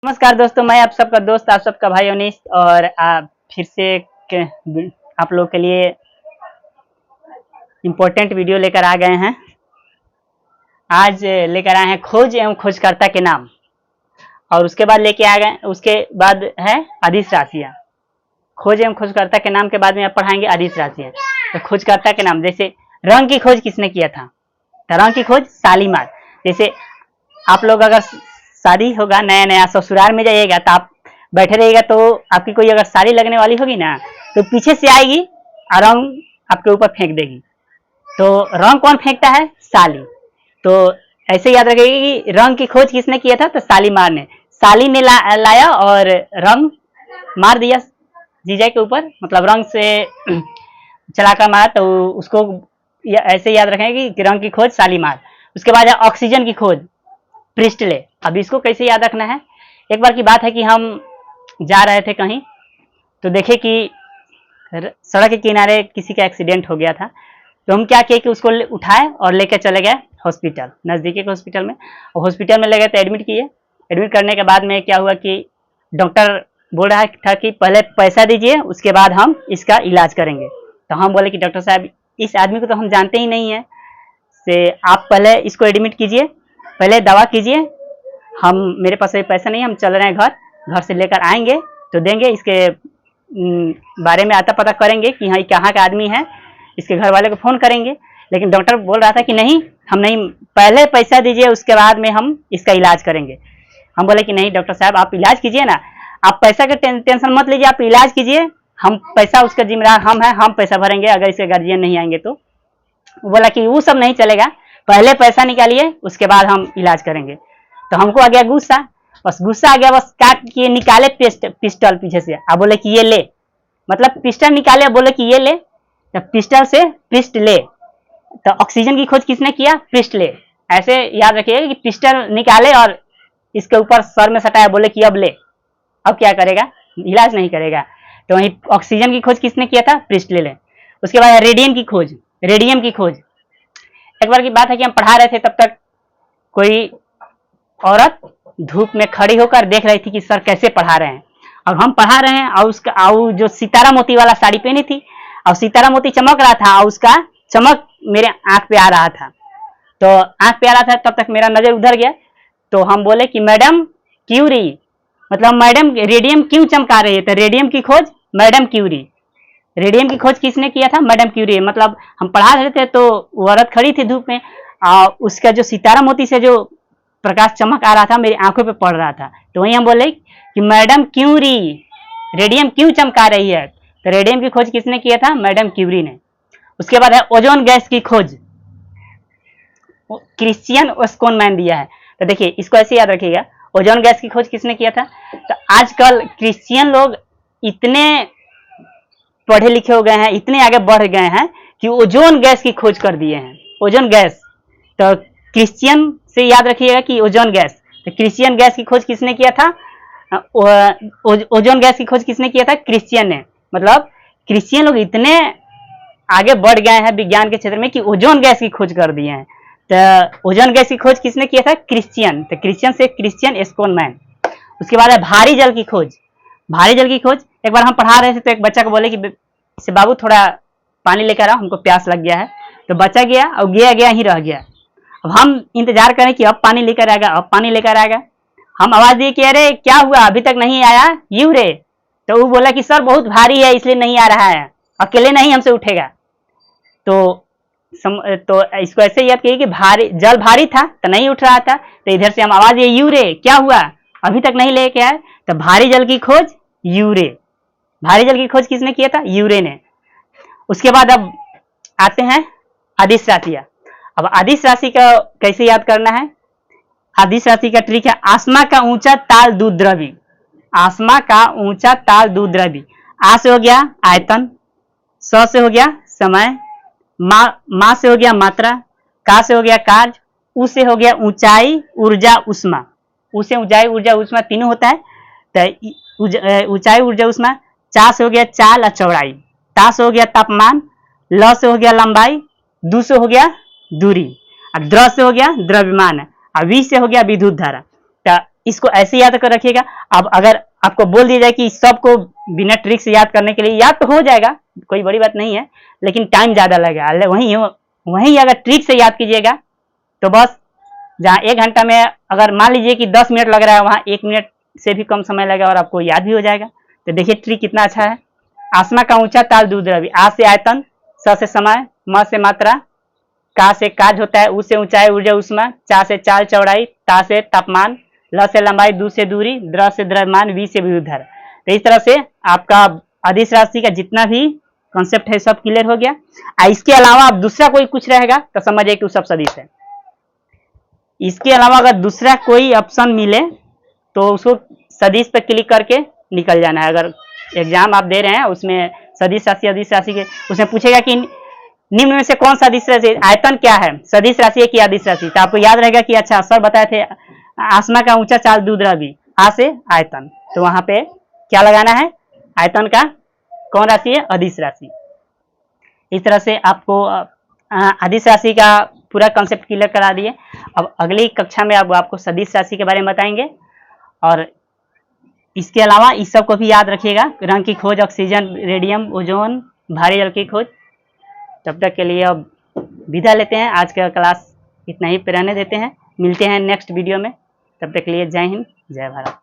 नमस्कार दोस्तों, मैं आप सबका दोस्त, आप सबका भाई अनीश और आप फिर से आप लोग के लिए इम्पोर्टेंट वीडियो लेकर आ गए हैं। आज लेकर आए हैं खोज एवं खोजकर्ता के नाम, और उसके बाद लेके आ गए, उसके बाद है अदिश राशियाँ। खोज एवं खोजकर्ता के नाम के बाद में आप पढ़ाएंगे अदिश राशियाँ। तो खोजकर्ता के नाम, जैसे रंग की खोज किसने किया था? तो रंग की खोज शालीमार। जैसे आप लोग अगर शादी होगा, नया नया ससुराल में जाइएगा तो आप बैठे रहिएगा, तो आपकी कोई अगर साड़ी लगने वाली होगी ना, तो पीछे से आएगी और रंग आपके ऊपर फेंक देगी। तो रंग कौन फेंकता है? साली। तो ऐसे याद रखिएगा कि रंग की खोज किसने किया था? तो शालीमार ने। साली ने लाया और रंग मार दिया जीजा के ऊपर, मतलब रंग से चलाकर मारा। तो उसको ऐसे याद रखेंगे कि रंग की खोज शालीमार। उसके बाद है ऑक्सीजन की खोज प्रिस्टले। अब इसको कैसे याद रखना है? एक बार की बात है कि हम जा रहे थे कहीं, तो देखे कि सड़क के किनारे किसी का एक्सीडेंट हो गया था। तो हम क्या किए कि उसको उठाए और लेकर चले गए हॉस्पिटल, नज़दीकी के हॉस्पिटल में। और हॉस्पिटल में ले गए तो एडमिट किए। एडमिट करने के बाद में क्या हुआ कि डॉक्टर बोल रहा था कि पहले पैसा दीजिए, उसके बाद हम इसका इलाज करेंगे। तो हम बोले कि डॉक्टर साहब, इस आदमी को तो हम जानते ही नहीं है, से आप पहले इसको एडमिट कीजिए, पहले दवा कीजिए। मेरे पास अभी पैसा नहीं, हम चल रहे हैं घर से लेकर आएंगे तो देंगे। इसके बारे में आता पता करेंगे कि हाँ कहाँ का आदमी है, इसके घर वाले को फ़ोन करेंगे। लेकिन डॉक्टर बोल रहा था कि नहीं, हम नहीं, पहले पैसा दीजिए, उसके बाद में हम इसका इलाज करेंगे। हम बोले कि नहीं डॉक्टर साहब, आप इलाज कीजिए ना, आप पैसा का टेंशन मत लीजिए, आप इलाज कीजिए, हम पैसा, उसका जिम्मेदार हम हैं, हम पैसा भरेंगे अगर इसके गार्जियन नहीं आएंगे तो। बोला कि वो सब नहीं चलेगा, पहले पैसा निकालिए, उसके बाद हम इलाज करेंगे। तो हमको आ गया गुस्सा, बस गुस्सा आ गया, बस काट के निकाले पिस्टल पीछे से। अब बोले कि ये ले, मतलब पिस्टल निकाले, बोले कि ये ले, तो पिस्टल से पिस्ट ले। तो ऑक्सीजन की खोज किसने किया? पिस्ट ले। ऐसे याद रखिएगा कि पिस्टल निकाले और इसके ऊपर सर में सटाया, बोले कि अब ले। अब क्या करेगा? इलाज नहीं करेगा। तो वहीं ऑक्सीजन की खोज किसने किया था? पिस्ट ले। उसके बाद रेडियम की खोज। रेडियम की खोज, एक बार की बात है कि हम पढ़ा रहे थे, तब तक कोई औरत धूप में खड़ी होकर देख रही थी कि सर कैसे पढ़ा रहे हैं। और हम पढ़ा रहे हैं, और उसका जो सितारा मोती वाला साड़ी पहनी थी, और सितारा मोती चमक रहा था, और उसका चमक मेरे आंख पे आ रहा था। तो आंख पे आ रहा था, तब तक मेरा नजर उधर गया। तो हम बोले कि मैडम क्यूरी, मतलब मैडम रेडियम क्यों चमका रही है? तो रेडियम की खोज मैडम क्यूरी। रेडियम की खोज किसने किया था? Madam Curie. मतलब हम पढ़ा रहे थे तो वो औरत खड़ी थी धूप में, उसका जो सितारा मोती से जो प्रकाश चमक आ रहा था, मेरी आंखों पे पड़ रहा था। तो वहीं हम बोले कि मैडम क्यूरी, रेडियम क्यों चमका रही है? तो रेडियम की खोज किसने किया था? मैडम क्यूरी ने। उसके बाद है ओजोन गैस की खोज, क्रिश्चियन ओस्कोनमैन दिया है। तो देखिए, इसको ऐसे याद रखिएगा, ओजोन गैस की खोज किसने किया था? तो आजकल क्रिश्चियन लोग इतने पढ़े लिखे हो गए हैं, इतने आगे बढ़ गए हैं कि ओजोन गैस की खोज कर दिए हैं। ओजोन गैस, तो क्रिश्चियन से याद रखिएगा कि ओजोन गैस। तो क्रिश्चियन गैस की खोज किसने किया था? ओजोन गैस की खोज किसने किया था? क्रिश्चियन ने। मतलब क्रिश्चियन लोग इतने आगे बढ़ गए हैं विज्ञान के क्षेत्र में कि ओजोन गैस की खोज कर दिए हैं। तो ओजोन गैस की खोज किसने किया था? क्रिश्चियन। तो क्रिश्चियन से क्रिश्चियन ओस्कोनमैन। उसके बाद है भारी जल की खोज। भारी जल की खोज, एक बार हम पढ़ा रहे थे तो एक बच्चा को बोले कि से बाबू थोड़ा पानी लेकर आओ, हमको प्यास लग गया है। तो बच्चा गया और गया ही रह गया। अब हम इंतजार करें कि अब पानी लेकर आएगा, अब पानी लेकर आएगा। हम आवाज दिए कि अरे क्या हुआ, अभी तक नहीं आया यू रे? तो वो बोला कि सर बहुत भारी है इसलिए नहीं आ रहा है, अकेले नहीं हमसे उठेगा। तो इसको ऐसे याद कीजिए कि भारी जल भारी था तो नहीं उठ रहा था। तो इधर से हम आवाज दिए यू रे, क्या हुआ, अभी तक नहीं लेके आए? तो भारी जल की खोज यूरे। भारी जल की खोज किसने किया था? यूरे ने। उसके बाद अब आते हैं अदिश राशियां। अब अदिश राशि का कैसे याद करना है? अदिश राशि का ट्रिक है, आसमा का ऊंचा ताल दूध द्रवी। आसमा का ऊंचा ताल दूध द्रवी। आ से हो गया आयतन, स से हो गया समय, मा से हो गया मात्रा, का से हो गया कार्य, उ से हो गया ऊंचाई ऊर्जा उष्मा। उ से ऊंचाई ऊर्जा उष्मा तीनों होता है। तो ऊंचाई ऊर्जा उष्मा। चा से हो गया चाल और चौड़ाई, ता से हो गया तापमान, ल से हो गया लंबाई, दू से हो गया दूरी, और द्र से हो गया द्रव्यमान, और वी से हो गया विद्युत धारा। तो इसको ऐसे याद कर रखिएगा। अब अगर आपको बोल दिया जाए कि सबको बिना ट्रिक से याद करने के लिए, याद तो हो जाएगा, कोई बड़ी बात नहीं है, लेकिन टाइम ज्यादा लगेगा। वहीं अगर ट्रिक से याद कीजिएगा तो बस, जहाँ 1 घंटा में अगर मान लीजिए कि 10 मिनट लग रहा है, वहाँ 1 मिनट से भी कम समय लगेगा और आपको याद भी हो जाएगा। तो देखिए ट्रिक कितना अच्छा है। आसमा का ऊंचा, ताल दूध रवि, आ से आयतन, स से समय, म से मात्रा, का से काज होता है, ऊ से ऊंचाई ऊर्जा उष्मा, चा से चाल चौड़ाई, ता से तापमान, ल से लंबाई, दू से दूरी, द्र से द्रव्यमान, वी से विद्युत धारा। तो इस तरह से आपका अदिश राशि का जितना भी कॉन्सेप्ट है सब क्लियर हो गया। इसके अलावा अब दूसरा कोई कुछ रहेगा तो समझिए कि सब सदिश है। इसके अलावा अगर दूसरा कोई ऑप्शन मिले तो उसको सदिश पर क्लिक करके निकल जाना है। अगर एग्जाम आप दे रहे हैं उसमें सदिश राशि अदिश राशि के उसमें पूछेगा कि निम्न में से कौन सा अदिश राशि, आयतन क्या है, सदिश राशि है कि अदिश राशि, तो आपको याद रहेगा कि अच्छा सर बताए थे आसमा का ऊंचा, चाल दूध रवि, आ से आयतन, तो वहां पे क्या लगाना है, आयतन का कौन राशि है, अदिश राशि। इस तरह से आपको अदिश राशि का पूरा कॉन्सेप्ट क्लियर करा दिए। अब अगली कक्षा में अब आपको सदिश राशि के बारे में बताएंगे। और इसके अलावा इस सब को भी याद रखिएगा, रंग की खोज, ऑक्सीजन, रेडियम, ओजोन, भारी जल की खोज। तब तक के लिए अब विदा लेते हैं, आज का क्लास इतना ही पे रहने देते हैं। मिलते हैं नेक्स्ट वीडियो में, तब तक के लिए जय हिंद, जय भारत।